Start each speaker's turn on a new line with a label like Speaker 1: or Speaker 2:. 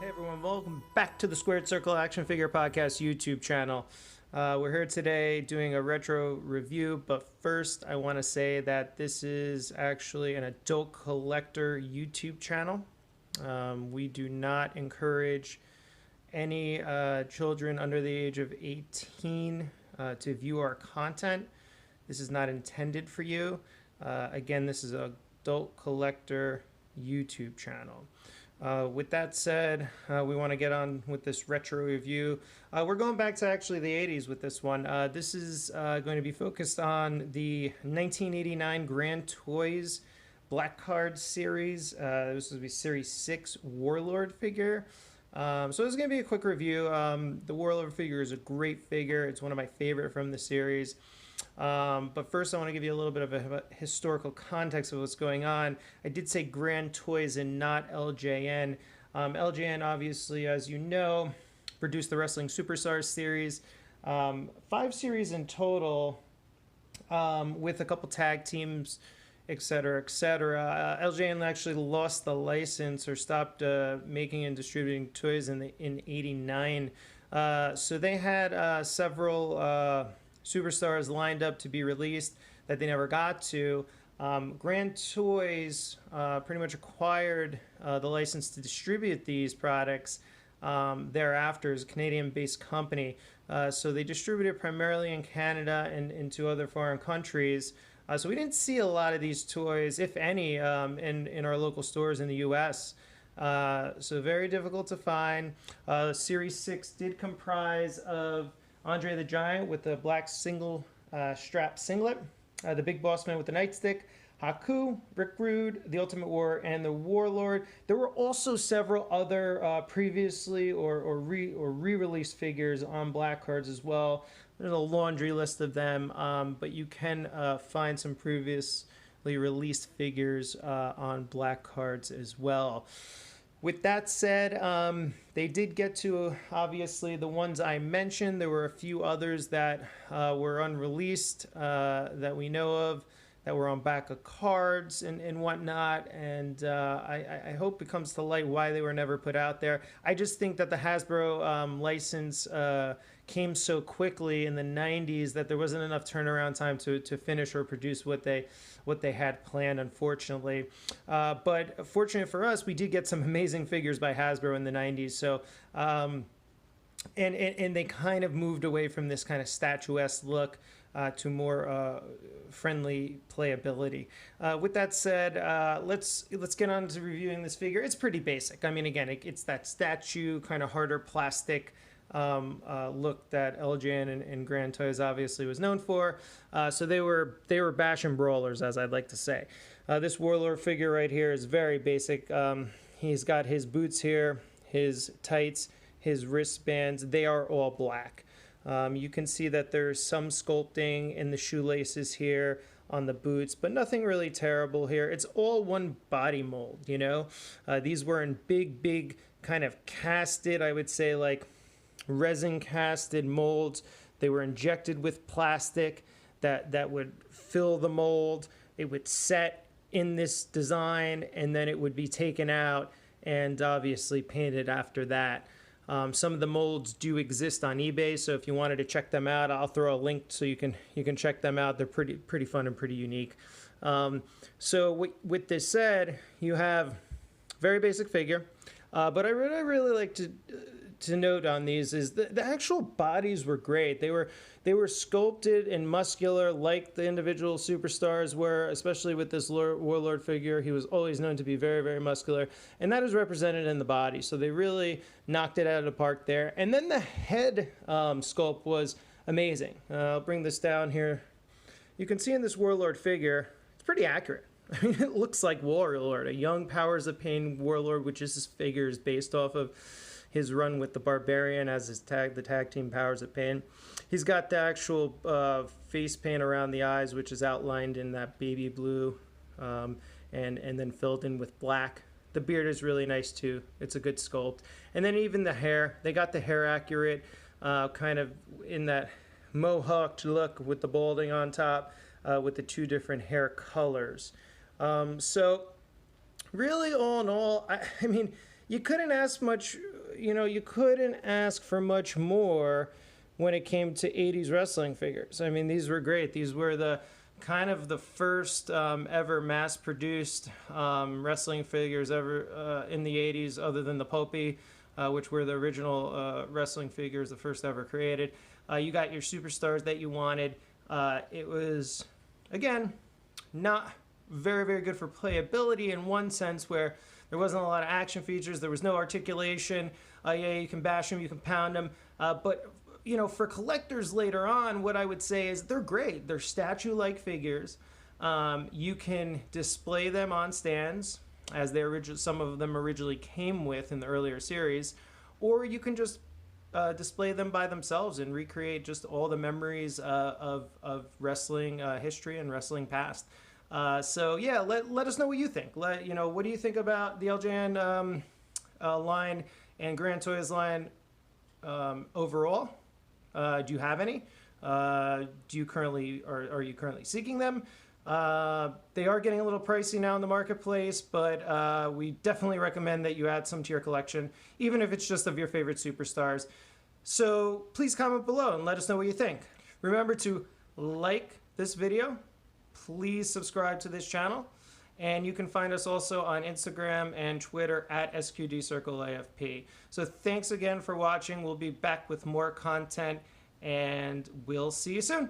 Speaker 1: Hey everyone, welcome back to the Squared Circle Action Figure Podcast YouTube channel. We're here today doing a retro review, but first I want to say that this is actually an adult collector YouTube channel. We do not encourage any children under the age of 18 to view our content. This is not intended for you. Again, this is an adult collector YouTube channel. With that said, we want to get on with this retro review. We're going back to actually the 80s with this one. This is going to be focused on the 1989 Grand Toys Black Card series. This will be Series 6 Warlord figure. So this is going to be a quick review. The Warlord figure is a great figure. It's one of my favorite from the series. But first I want to give you a little bit of a historical context of what's going on. I did say Grand Toys and not LJN. LJN, obviously, as you know, produced the Wrestling Superstars series. 5 series in total, with a couple tag teams, etc., etc. LJN actually lost the license or stopped making and distributing toys in '89. So they had several Superstars lined up to be released that they never got to. Grand Toys pretty much acquired the license to distribute these products thereafter as a Canadian-based company. So they distributed primarily in Canada and into other foreign countries. So we didn't see a lot of these toys, if any, in our local stores in the U.S. So very difficult to find. Series 6 did comprise of Andre the Giant with the black single strap singlet, the Big Boss Man with the nightstick, Haku, Rick Rude, the Ultimate Warrior, and the Warlord. There were also several other previously or re-released figures on black cards as well. There's a laundry list of them, but you can find some previously released figures on black cards as well. With that said, they did get to, obviously, the ones I mentioned. There were a few others that were unreleased that we know of, that were on back of cards and whatnot. And I hope it comes to light why they were never put out there. I just think that the Hasbro license came so quickly in the 90s that there wasn't enough turnaround time to finish or produce what they had planned, unfortunately. But fortunate for us, we did get some amazing figures by Hasbro in the 90s. So, and they kind of moved away from this kind of statuesque look to more friendly playability. With that said, let's get on to reviewing this figure. It's pretty basic. I mean, again, it's that statue kind of harder plastic look that LJN and Grand Toys obviously was known for. So they were bash and brawlers, as I'd like to say. This Warlord figure right here is very basic. He's got his boots here, his tights, his wristbands. They are all black. You can see that there's some sculpting in the shoelaces here on the boots, but nothing really terrible here. It's all one body mold, you know. These were in big kind of casted, I would say, like resin casted molds. They were injected with plastic that would fill the mold. It would set in this design, and then it would be taken out and obviously painted after that. Some of the molds do exist on eBay, so if you wanted to check them out, I'll throw a link so you can check them out. They're pretty fun and pretty unique. So with this said, you have very basic figure, but I really like to note on these is the actual bodies were great. They were sculpted and muscular like the individual superstars were, especially with this Warlord figure. He was always known to be very muscular, and that is represented in the body. So they really knocked it out of the park there. And then the head sculpt was amazing. I'll bring this down here. You can see in this Warlord figure, it's pretty accurate. I mean, it looks like Warlord, a young Powers of Pain Warlord, which is his figure is based off of his run with the Barbarian as his the tag team Powers of Pain. He's got the actual face paint around the eyes, which is outlined in that baby blue, and then filled in with black. The beard is really nice too. It's a good sculpt. And then even the hair, they got the hair accurate, kind of in that mohawked look with the balding on top, with the 2 different hair colors. So really, all in all, I mean, you couldn't ask much, you couldn't ask for much more when it came to 80s wrestling figures. I mean, these were great. These were the kind of the first ever mass-produced wrestling figures ever in the 80s, other than the Popey, which were the original wrestling figures, the first ever created. You got your superstars that you wanted. It was, again, not very, very good for playability in one sense, where there wasn't a lot of action features. There was no articulation. Yeah, you can bash them, you can pound them. But, for collectors later on, what I would say is they're great. They're statue-like figures. You can display them on stands, as some of them originally came with in the earlier series, or you can just display them by themselves and recreate just all the memories of wrestling history and wrestling past. So yeah, let us know what you think. What do you think about the LJN line and LJntoys line overall? Do you have any? Are you currently seeking them? They are getting a little pricey now in the marketplace, but we definitely recommend that you add some to your collection, even if it's just of your favorite superstars. So please comment below and let us know what you think. Remember to like this video. Please subscribe to this channel. And you can find us also on Instagram and Twitter at SQDCircleAFP. So thanks again for watching. We'll be back with more content, and we'll see you soon.